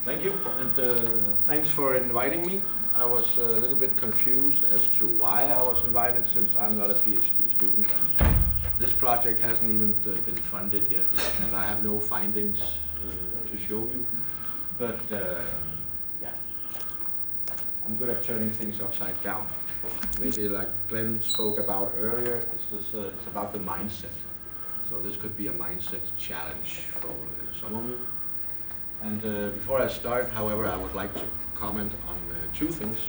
Thank you, and thanks for inviting me. I was a little bit confused as to why I was invited, since I'm not a PhD student, and this project hasn't even been funded yet, and I have no findings to show you. But yeah, I'm good at turning things upside down. Maybe like Glenn spoke about earlier, it's about the mindset. So this could be a mindset challenge for some of you. And before I start, however, I would like to comment on two things.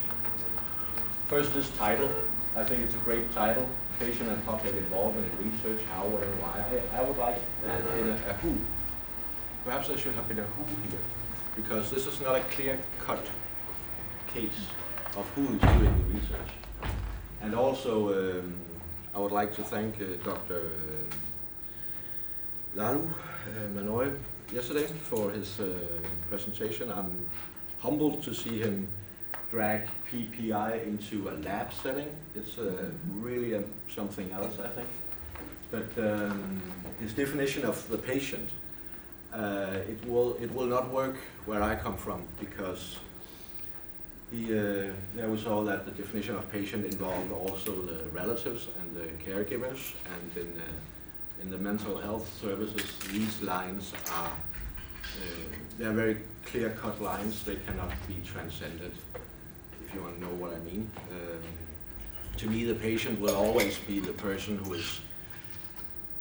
First, this title. I think it's a great title, Patient and Public Involvement in Research, How and Why. I would like that in a who. Perhaps there should have been a who here, because this is not a clear-cut case of who is doing the research. And also, I would like to thank Dr. Lalu Manoy yesterday for his presentation. I'm humbled to see him drag PPI into a lab setting. It's really something else, I think. But his definition of the patient, it will not work where I come from, because there we saw that the definition of patient involved also the relatives and the caregivers, and in the mental health services, these lines are they're very clear-cut lines. They cannot be transcended, if you want to know what I mean. To me, the patient will always be the person who is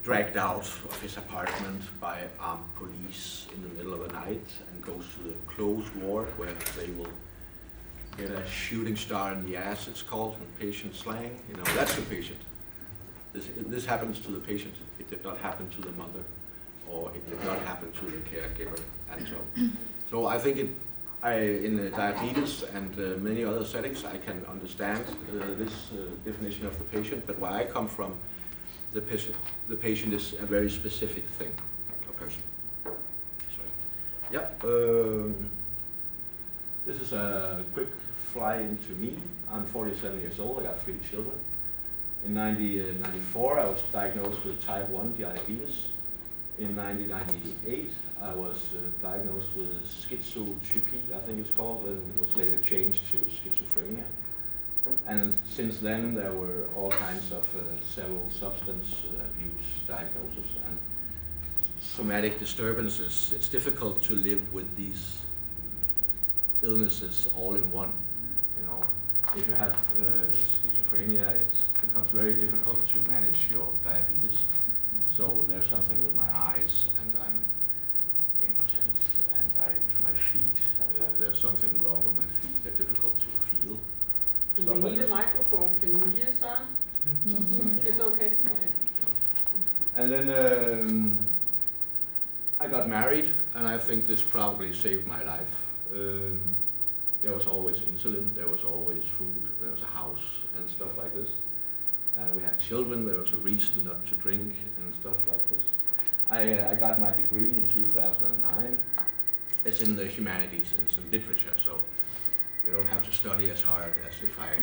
dragged out of his apartment by armed police in the middle of the night and goes to the closed ward where they will get a shooting star in the ass, it's called in patient slang. You know, that's the patient. This happens to the patient. It did not happen to the mother, or it did not happen to the caregiver, and so I think in diabetes and many other settings, I can understand this definition of the patient. But where I come from, the patient is a very specific thing, a person. Sorry. Yeah. This is a quick fly into me. I'm 47 years old. I got 3 children. In 1994, I was diagnosed with type 1 diabetes. In 1998, I was diagnosed with schizotypy, I think it's called, and it was later changed to schizophrenia. And since then, there were all kinds of several substance abuse diagnoses and somatic disturbances. It's difficult to live with these illnesses all in one. You know, if you have schizophrenia, it becomes very difficult to manage your diabetes. So there's something with my eyes, and I'm impotent, and with my feet, there's something wrong with my feet. They're difficult to feel. Do we need a microphone? Can you hear, Søren? Mm-hmm. It's okay. Okay. And then I got married, and I think this probably saved my life. There was always insulin, there was always food, there was a house and stuff like this. We had children, there was a reason not to drink and stuff like this. I got my degree in 2009. It's in the humanities, it's in literature, so you don't have to study as hard as if I...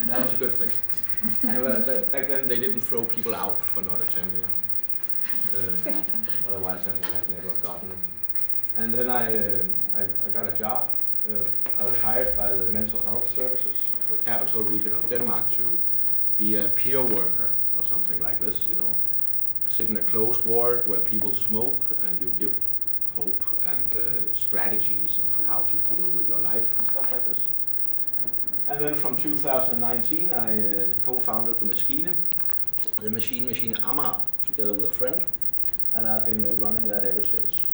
That was a good thing. And back then they didn't throw people out for not attending. Otherwise I would have never gotten it. And then I got a job. I was hired by the mental health services of the capital region of Denmark to be a peer worker or something like this, you know. Sit in a closed ward where people smoke, and you give hope and strategies of how to deal with your life and stuff like this. And then from 2019, I co-founded the MaskineMaskine Amager, together with a friend, and I've been running that ever since.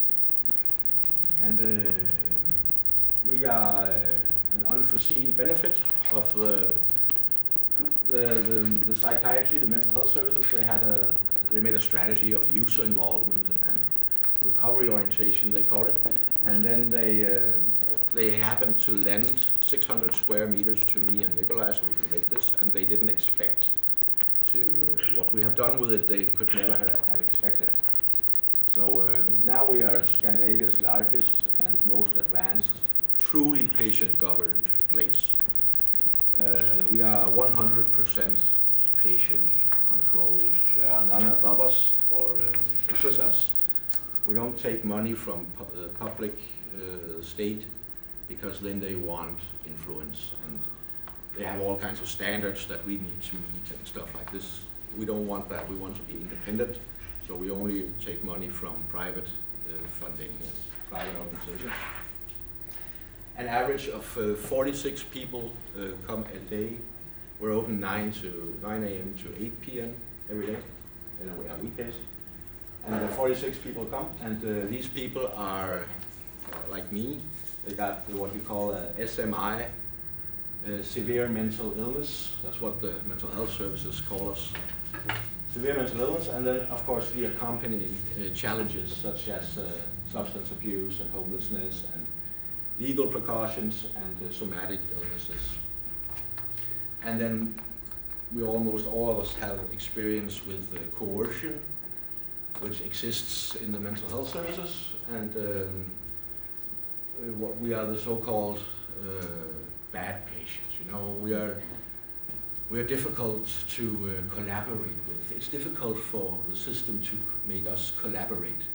And we are an unforeseen benefit of the psychiatry, the mental health services. They made a strategy of user involvement and recovery orientation, they call it. And then they happened to lend 600 square meters to me and Nikolai so we could make this, and they didn't expect to, what we have done with it, they could never have expected. So now we are Scandinavia's largest and most advanced, truly patient-governed place. We are 100% patient-controlled. There are none above us or beside us. We don't take money from the public state, because then they want influence, and they have all kinds of standards that we need to meet and stuff like this. We don't want that. We want to be independent, so we only take money from private funding and private organizations. An average of 46 people come a day. We're open 9 a.m. to 8 p.m. every day, and then we have weekdays. And 46 people come, and these people are like me. They got what we call a SMI, severe mental illness. That's what the mental health services call us. Severe mental illness, and then of course the accompanying challenges such as substance abuse and homelessness and legal precautions and somatic illnesses. And then we almost all of us have experience with coercion, which exists in the mental health services, and what we are the so-called bad patients. You know, we are difficult to collaborate with. It's difficult for the system to make us collaborate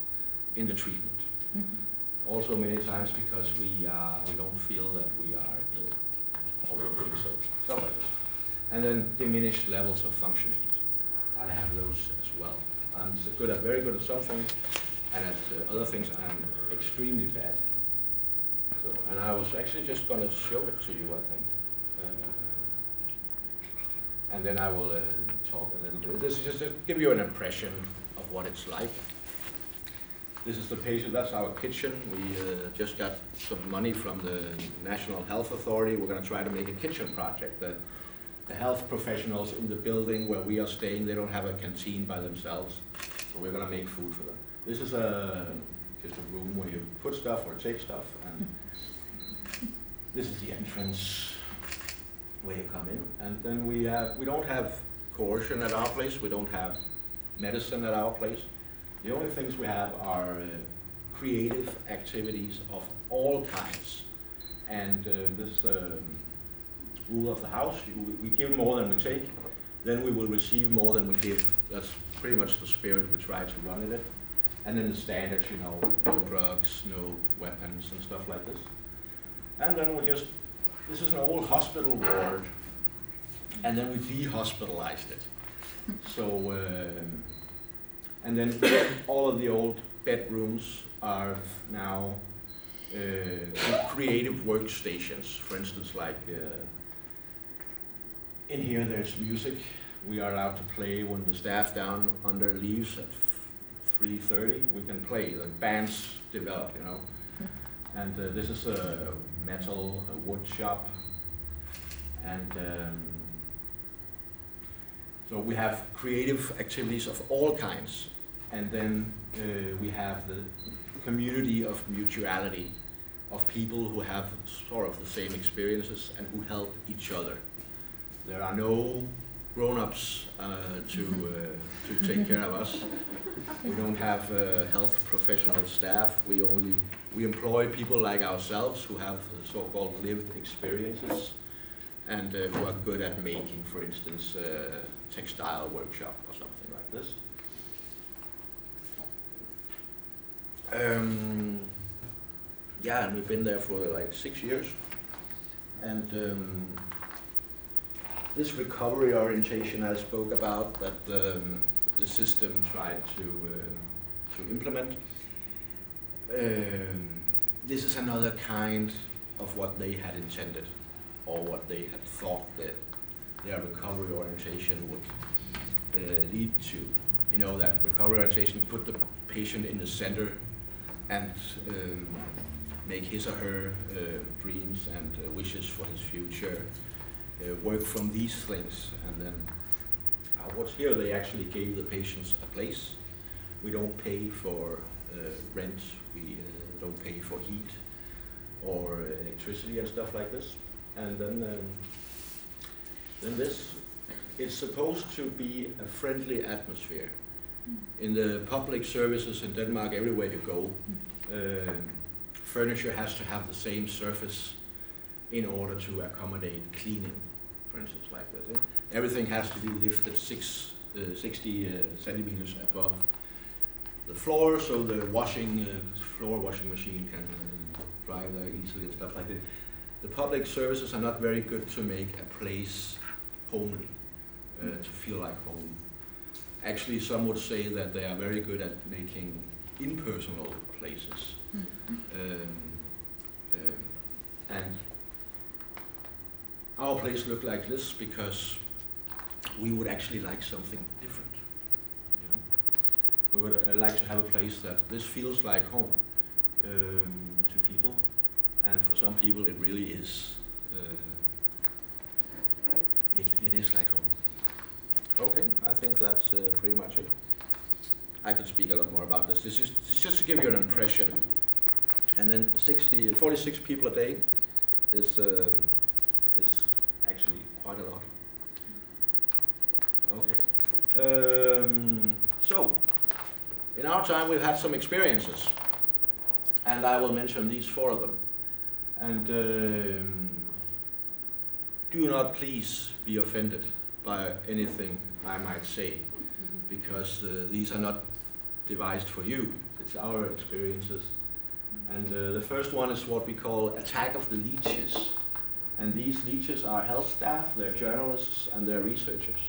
in the treatment. Mm-hmm. Also many times because we don't feel that we are ill, or we don't think so, stuff like this. And then diminished levels of functioning. I have those as well. I'm very good at something, and at other things I'm extremely bad. So, and I was actually just going to show it to you, I think. And then I will talk a little bit. This is just to give you an impression of what it's like. This is the patient, that's our kitchen. We just got some money from the National Health Authority. We're going to try to make a kitchen project. The health professionals in the building where we are staying, they don't have a canteen by themselves, so we're going to make food for them. This is just a room where you put stuff or take stuff, and this is the entrance where you come in. And then we don't have coercion at our place, we don't have medicine at our place. The only things we have are creative activities of all kinds. And this rule of the house, we give more than we take, then we will receive more than we give. That's pretty much the spirit we try to run in it. And then the standards, you know, no drugs, no weapons and stuff like this. And then this is an old hospital ward, and then we de-hospitalized it. So, and then all of the old bedrooms are now creative workstations. For instance, like in here there's music. We are allowed to play when the staff down under leaves at 3:30. We can play. The bands develop, you know. And this is a wood shop. And so we have creative activities of all kinds. And then we have the community of mutuality, of people who have sort of the same experiences and who help each other. There are no grown-ups to take care of us. We don't have health professional staff. We employ people like ourselves who have so-called lived experiences and who are good at making, for instance, a textile workshop or something like this. Yeah, and we've been there for like 6 years. And this recovery orientation I spoke about, that the system tried to implement, this is another kind of what they had intended, or what they had thought that their recovery orientation would lead to. You know, that recovery orientation put the patient in the center and make his or her dreams and wishes for his future work from these things. And then what's here, they actually gave the patients a place. We don't pay for rent, we don't pay for heat or electricity and stuff like this. And then this, it's supposed to be a friendly atmosphere. In the public services in Denmark, everywhere you go, furniture has to have the same surface in order to accommodate cleaning, for instance, like this. Everything has to be lifted 60 centimeters above the floor, so the floor washing machine can drive there easily and stuff like that. The public services are not very good to make a place homely, to feel like home. Actually, some would say that they are very good at making impersonal places. And our place looked like this because we would actually like something different. You know? We would like to have a place that this feels like home to people, and for some people it really is. It is like home. Okay, I think that's pretty much it. I could speak a lot more about this. This is just to give you an impression. And then 46 people a day is actually quite a lot. Okay. So, in our time we've had some experiences, and I will mention these 4 of them. And do not please be offended by anything I might say, because these are not devised for you. It's our experiences. And the first one is what we call attack of the leeches. And these leeches are health staff, they're journalists, and they're researchers.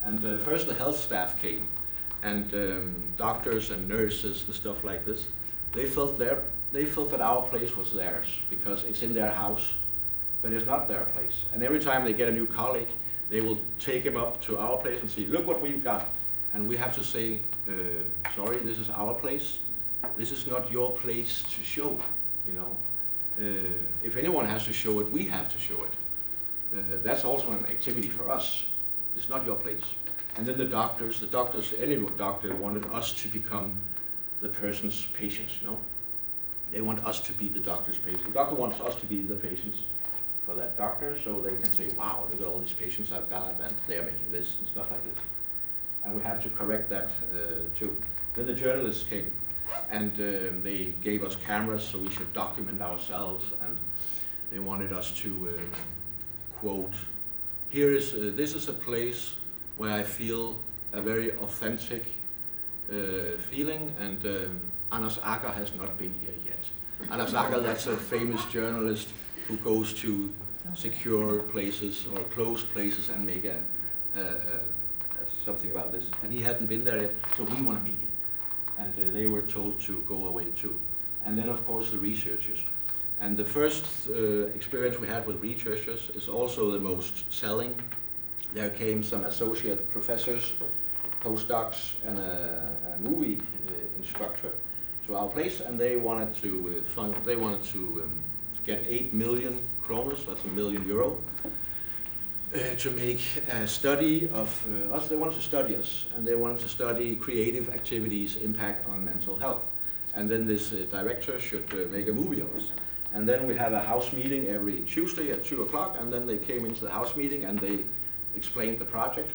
And first the health staff came, and doctors and nurses and stuff like this. They felt that our place was theirs because it's in their house, but it's not their place. And every time they get a new colleague, they will take him up to our place and say, look what we've got. And we have to say, sorry, this is our place. This is not your place to show, you know. If anyone has to show it, we have to show it. That's also an activity for us. It's not your place. And then the doctors, any doctor wanted us to become the person's patients, you know. They want us to be the doctor's patient. The doctor wants us to be the patients for that doctor, so they can say, wow, look at all these patients I've got, and they're making this and stuff like this. And we had to correct that too. Then the journalists came, and they gave us cameras so we should document ourselves, and they wanted us to quote, this is a place where I feel a very authentic feeling, and Anders Agger has not been here yet. Anders Agger, that's a famous journalist who goes to secure places or closed places and make something about this. And he hadn't been there yet, so we want to be here. And they were told to go away too. And then of course the researchers. And the first experience we had with researchers is also the most selling. There came some associate professors, postdocs, and a movie instructor to our place, and they wanted to get 8 million kroner, that's €1 million, to make a study of us. They wanted to study us, and they wanted to study creative activities' impact on mental health. And then this director should make a movie of us. And then we have a house meeting every Tuesday at 2 o'clock, and then they came into the house meeting and they explained the project.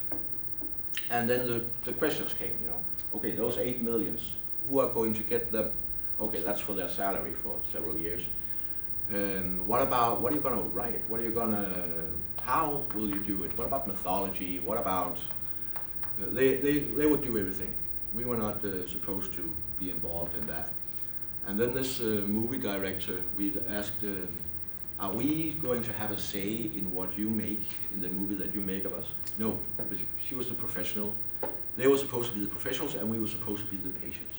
And then the questions came, you know, okay, those 8 millions, who are going to get them? Okay, that's for their salary for several years. What are you going to write? How will you do it? What about mythology? What about, they would do everything. We were not supposed to be involved in that. And then this movie director, we asked, are we going to have a say in what you make, in the movie that you make of us? No, but she was the professional. They were supposed to be the professionals, and we were supposed to be the patients.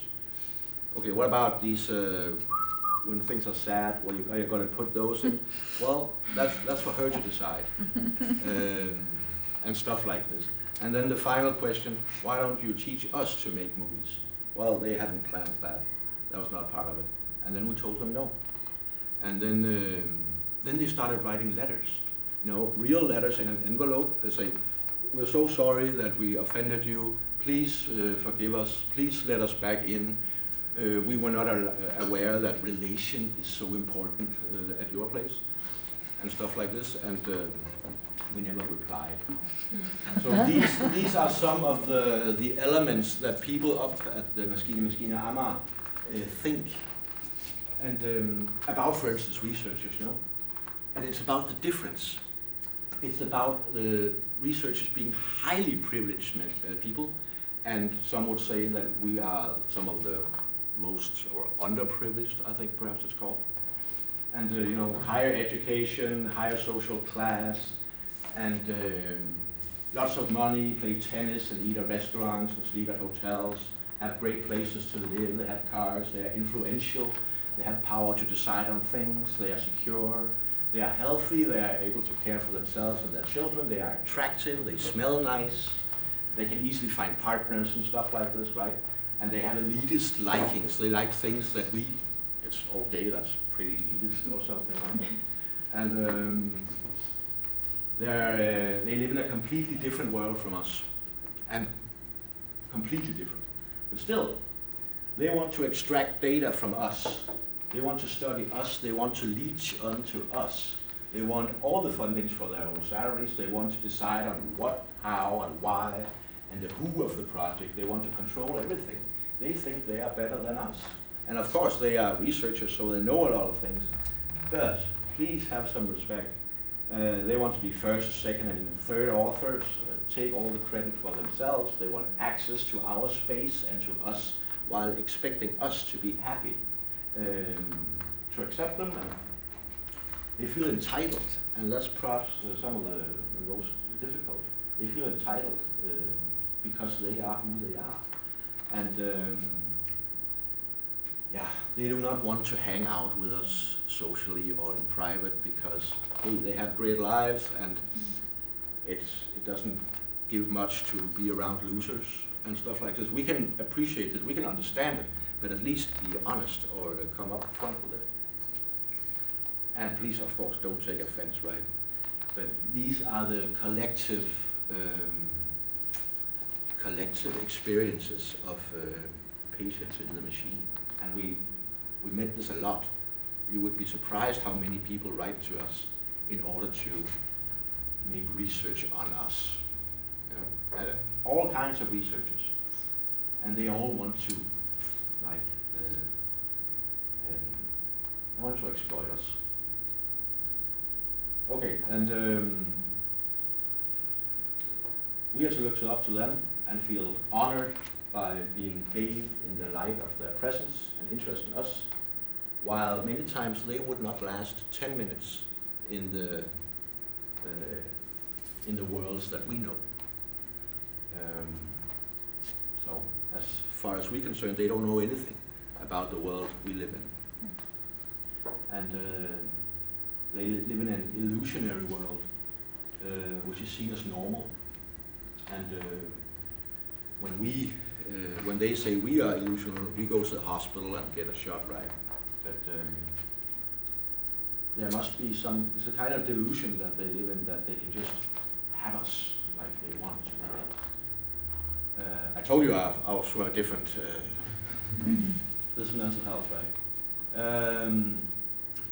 Okay, what about these, when things are sad, are you going to put those in? Well, that's for her to decide, and stuff like this. And then the final question, why don't you teach us to make movies? Well, they hadn't planned that. That was not part of it. And then we told them no. And then they started writing letters, you know, real letters in an envelope. They say, we're so sorry that we offended you. Please forgive us. Please let us back in. We were not aware that relation is so important at your place, and stuff like this. And we never replied. So these are some of the elements that people up at the MaskineMaskine Amager think, and about, for instance, researchers, you know. And it's about the difference. It's about the researchers being highly privileged people, and some would say that we are some of the most, or underprivileged, I think perhaps it's called. And you know, higher education, higher social class, and lots of money, play tennis and eat at restaurants and sleep at hotels, have great places to live, they have cars, they are influential, they have power to decide on things, they are secure, they are healthy, they are able to care for themselves and their children, they are attractive, they smell nice, they can easily find partners and stuff like this, right? And they have elitist likings, they like things that it's okay, that's pretty elitist or something, right? And they live in a completely different world from us, and completely different. But still, they want to extract data from us. They want to study us. They want to leech onto us. They want all the fundings for their own salaries. They want to decide on what, how, and why, and the who of the project. They want to control everything. They think they are better than us. And of course, they are researchers, so they know a lot of things. But please have some respect. They want to be first, second, and even third authors, take all the credit for themselves. They want access to our space and to us, while expecting us to be happy to accept them. And they feel entitled, and that's perhaps some of the most difficult. They feel entitled because they are who they are. And yeah, they do not want to hang out with us socially or in private because, hey, they have great lives and it doesn't give much to be around losers and stuff like this. We can appreciate it, we can understand it, but at least be honest or come up front with it. And please, of course, don't take offense, right? But these are the collective experiences of patients in the machine. And we met this a lot. You would be surprised how many people write to us in order to make research on us. You know? All kinds of researchers. And they all want to, like, want to exploit us. Okay, and we also look up to them and feel honored by being bathed in the light of their presence and interest in us, while many times they would not last 10 minutes in the worlds that we know. So as far as we're concerned, they don't know anything about the world we live in. And they live in an illusionary world, which is seen as normal. And when they say we are illusional, we go to the hospital and get a shot, right? But there must be it's a kind of delusion that they live in, that they can just have us like they want to. I told you I was from a different, this is mental health, right?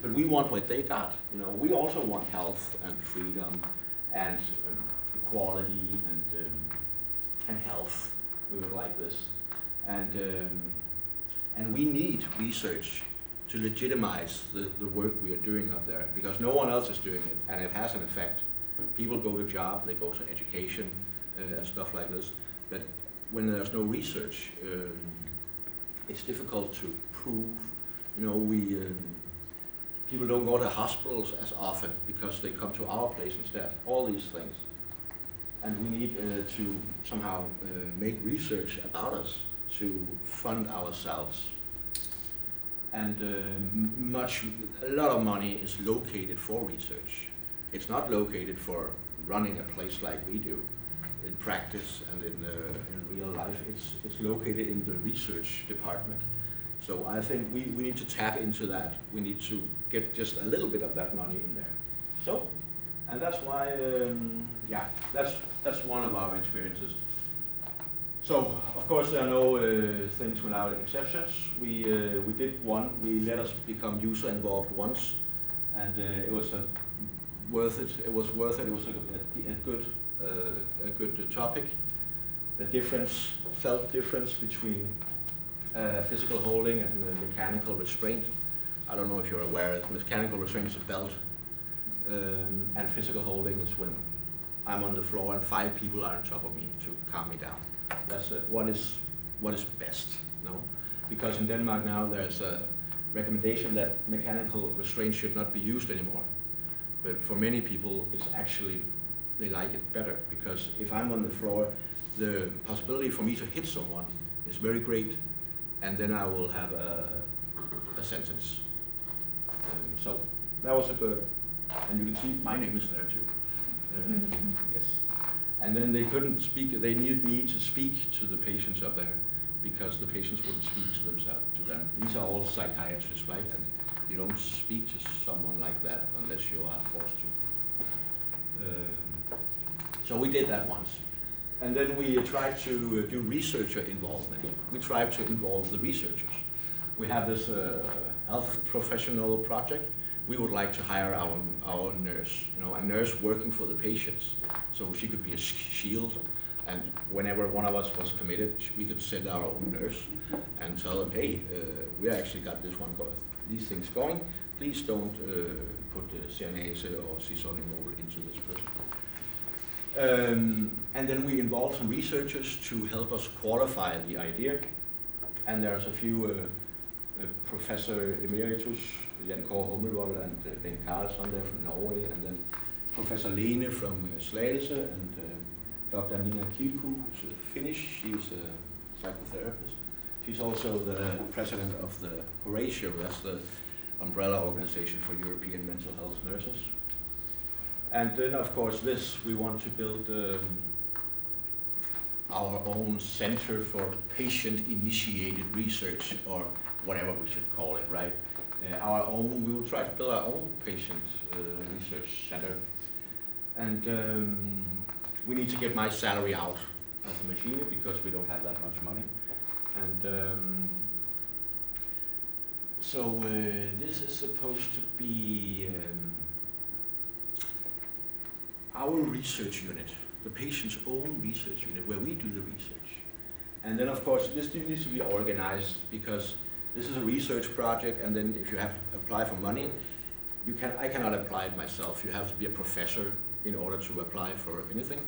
But we want what they got, you know. We also want health and freedom and equality and health. We would like this, and we need research to legitimize the work we are doing up there, because no one else is doing it, and it has an effect. People go to job, they go to education, and stuff like this. But when there's no research, it's difficult to prove. You know, people don't go to hospitals as often because they come to our place instead. All these things. And we need to somehow make research about us to fund ourselves. And a lot of money is located for research. It's not located for running a place like we do in practice and in real life. It's located in the research department. So I think we need to tap into that. We need to get just a little bit of that money in there. So, and that's why, yeah, that's one of our experiences. So, of course, there are no things without exceptions. We did one. We let us become user involved once, and it was worth it. It was worth it. It was a good topic. The felt difference between physical holding and mechanical restraint. I don't know if you're aware. Mechanical restraint is a belt, and physical holding is when I'm on the floor and 5 people are on top of me to calm me down. That's what is best, no? Because in Denmark now there's a recommendation that mechanical restraint should not be used anymore. But for many people, it's actually, they like it better, because if I'm on the floor, the possibility for me to hit someone is very great, and then I will have a sentence. So that was a good, and you can see my name is there too. Yes. And then they couldn't speak, they needed me to speak to the patients up there, because the patients wouldn't speak to themselves, to them. These are all psychiatrists, right? And you don't speak to someone like that unless you are forced to. So we did that once. And then we tried to do researcher involvement. We tried to involve the researchers. We have this health professional project. We would like to hire our nurse, a nurse working for the patients. So she could be a shield, and whenever one of us was committed, we could send our own nurse and tell them, hey, we actually got these things going. Please don't put cyanase or cysonimol into this person. And then we involved some researchers to help us qualify the idea. And there's a few Professor Emeritus, Jan Kåre Hummelvold and Ben Carlson there from Norway, and then Professor Lene from Slagelse, and Dr. Nina Kilku, who's Finnish. She's a psychotherapist. She's also the president of the Horatio, that's the umbrella organization for European mental health nurses. And then, of course, we want to build our own center for patient-initiated research, or whatever we should call it, right? We will try to build our own patient research center. And we need to get my salary out of the machine because we don't have that much money. And so this is supposed to be our research unit, the patient's own research unit, where we do the research. And then, of course, this needs to be organized, because this is a research project, and then if you have to apply for money, I cannot apply it myself. You have to be a professor in order to apply for anything.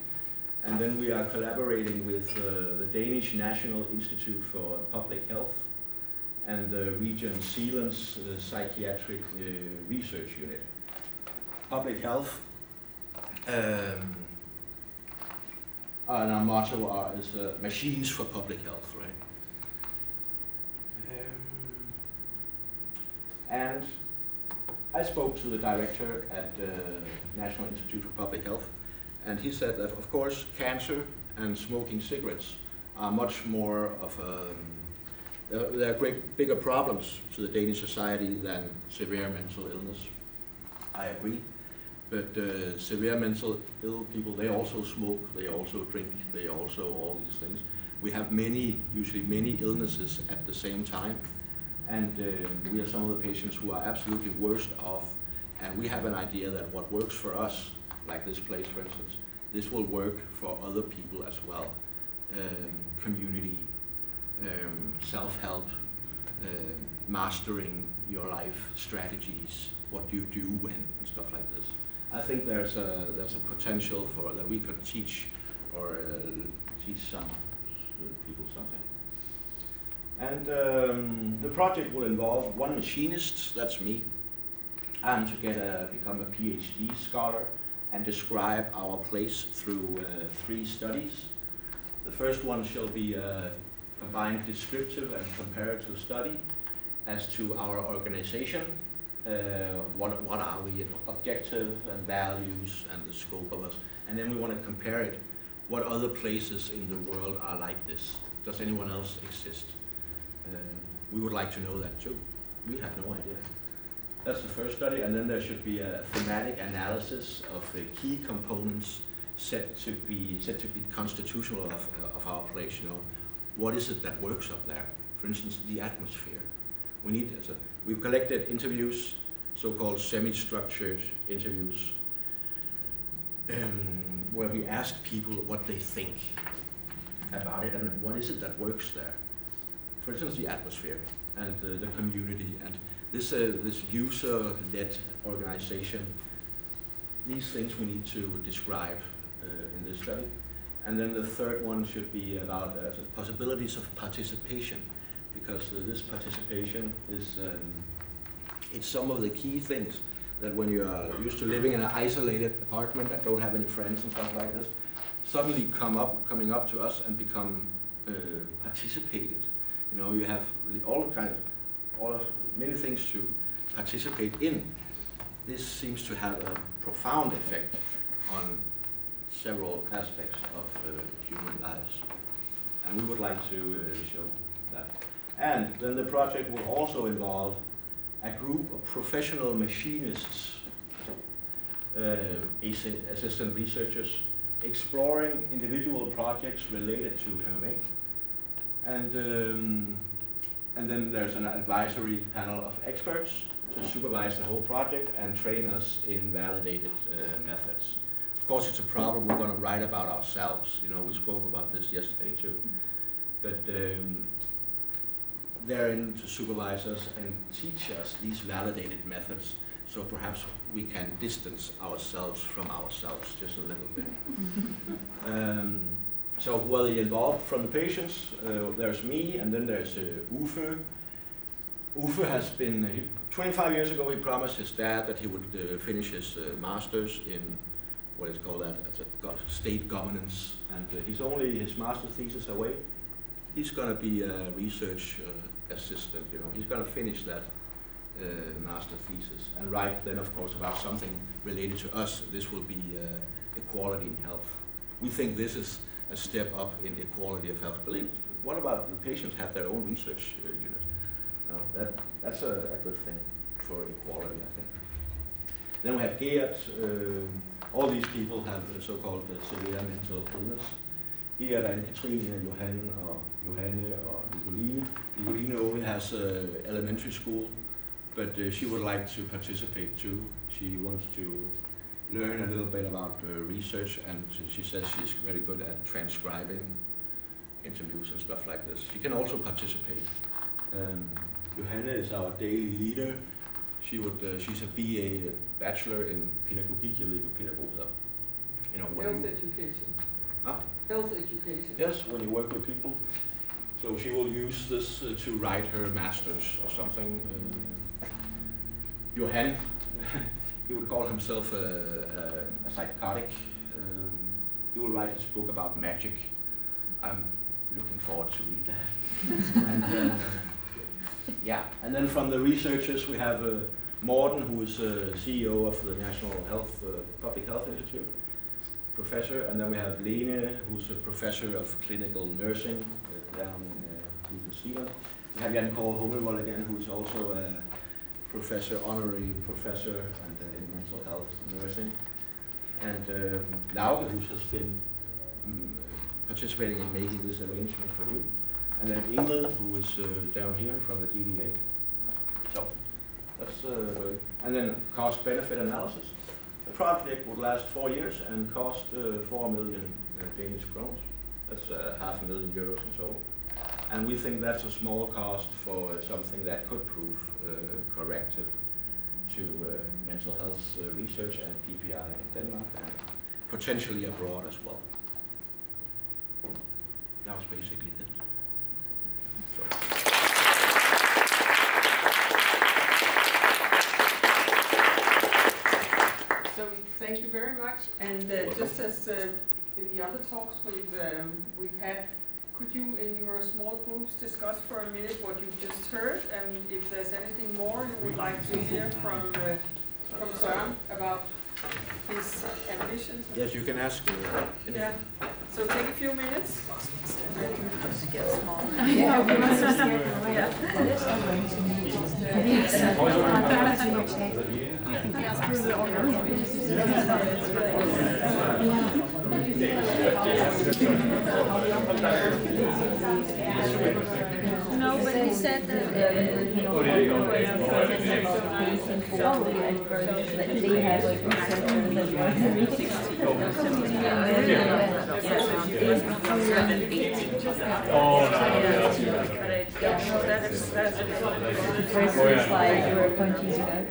And then we are collaborating with the Danish National Institute for Public Health and the Region Zealand's Psychiatric Research Unit. Public health, and our motto is machines for public health, right? And I spoke to the director at the National Institute for Public Health, and he said that, of course, cancer and smoking cigarettes are much more of they're bigger problems to the Danish society than severe mental illness. I agree. But severe mental ill people, they also smoke, they also drink, they also all these things. We have usually many illnesses at the same time. And we are some of the patients who are absolutely worst off, and we have an idea that what works for us, like this place for instance, this will work for other people as well. Community, self-help, mastering your life strategies, what you do when, and stuff like this. I think there's a potential for that we could teach some people something. And the project will involve one machinist, that's me. I'm to become a PhD scholar and describe our place through 3 studies. The first one shall be a combined descriptive and comparative study as to our organization. What are we, objective and values and the scope of us. And then we want to compare it. What other places in the world are like this? Does anyone else exist? We would like to know that too. We have no idea. That's the first study, and then there should be a thematic analysis of the key components said to be constitutional of our place. What is it that works up there? For instance, the atmosphere. We've collected interviews, so-called semi-structured interviews, where we ask people what they think about it and what is it that works there. For instance, the atmosphere and the community and this user-led organization. These things we need to describe in this study. And then the third one should be about the possibilities of participation, because this participation is it's some of the key things that when you are used to living in an isolated apartment and don't have any friends and stuff like this, suddenly coming up to us and become participated. You know, you have many things to participate in. This seems to have a profound effect on several aspects of human lives, and we would like to show that. And then the project will also involve a group of professional machinists, assistant researchers, exploring individual projects related to MMA. And then there's an advisory panel of experts to supervise the whole project and train us in validated methods. Of course, it's a problem we're going to write about ourselves. You know, we spoke about this yesterday too. But they're in to supervise us and teach us these validated methods, so perhaps we can distance ourselves from ourselves just a little bit. So who are they involved? From the patients, there's me, and then there's Uffe. Uffe has been, 25 years ago he promised his dad that he would finish his master's in what is called state governance, and he's only his master's thesis away. He's going to be a research assistant, you know. He's going to finish that master thesis and write then, of course, about something related to us. This will be equality in health. We think this is a step up in equality of health. Believe, what about the patients have their own research unit? That's a good thing for equality, I think. Then we have Gert. All these people have so-called severe mental illness. Gert and Katrine and Johanne or Nicoline. Nicoline only has elementary school, but she would like to participate too. She wants to learn a little bit about research, and she says she's very good at transcribing interviews and stuff like this. She can also participate. Johanne is our daily leader. She's a BA, bachelor in pædagogik. Jeg ved ikke, hvad pædagog hedder. You know, health education. Huh? Health education. Yes, when you work with people. So she will use this to write her master's or something. Johan, he would call himself a psychotic. He will write his book about magic. I'm looking forward to read that. And then from the researchers we have Morten, who is CEO of the National Public Health Institute, professor, and then we have Lene, who's a professor of clinical nursing down in New Zealand. We have Jan Kåre Hummelvold again, who's also a honorary professor in mental health nursing, and Lauke, who has been participating in making this arrangement for you, and then Ingrid, who is down here from the DDEA. So that's and then cost-benefit analysis. The project would last 4 years and cost 4 million Danish crowns. That's €500,000 in total. And we think that's a small cost for something that could prove corrective to mental health research and PPI in Denmark and potentially abroad as well. That was basically it. So thank you very much. And just as in the other talks we've had, could you, in your small groups, discuss for a minute what you've just heard, and if there's anything more you would like to hear from Søren about his ambitions? Yes, you can ask. Yeah. So take a few minutes. Get small. No, but he said that they have the first slide you were pointing ago.